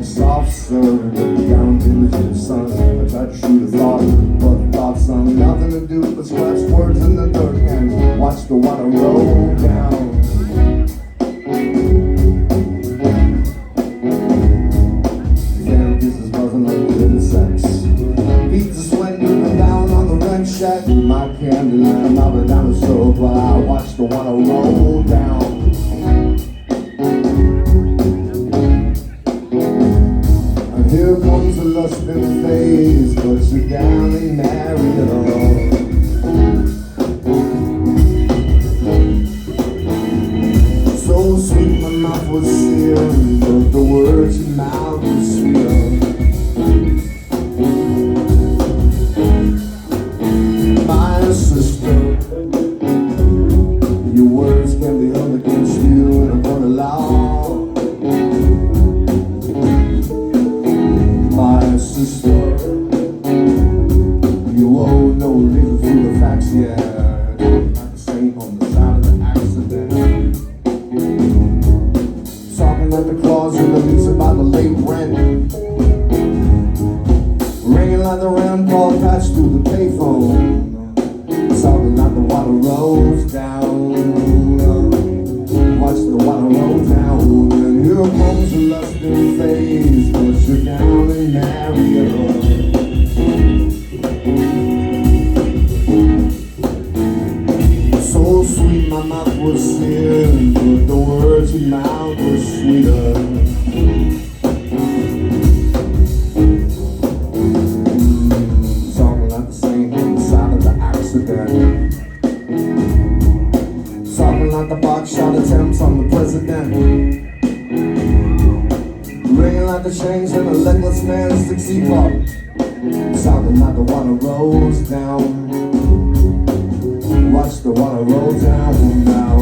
like soft serve, down diligent son. I tried to shoot a thought, but the thought's on nothing to do but scratch words in the dirt and watch the water roll down. Therapists is buzzing like insects. Beats are sweating down on the rent shack. My candle and I'm out down the slope while I watch the water roll down. Here comes the lust in phase, but you're down and married alone. So sweet my mouth was sealed, but the words your mouth was sweeter. My sister, your words can be held against you in a court of law. Sister, you owe no reason for the facts yet. Not the same on the side of the accident. Talking at the clause in the lease about the late rent. Ringing like the ram call patch through the payphone. Talking like the water rolls down. Watch the water roll down. And here comes the lusting phase, but you're down and married. So sweet my mouth was sealed, but the words your mouth was sweeter. Talking like the same on the side of the accident. Talking like the box shot attempts on the president. Ringing like the chains in a legless man's Dixie pop. Sounding like the water rolls down. Watch the water roll down now.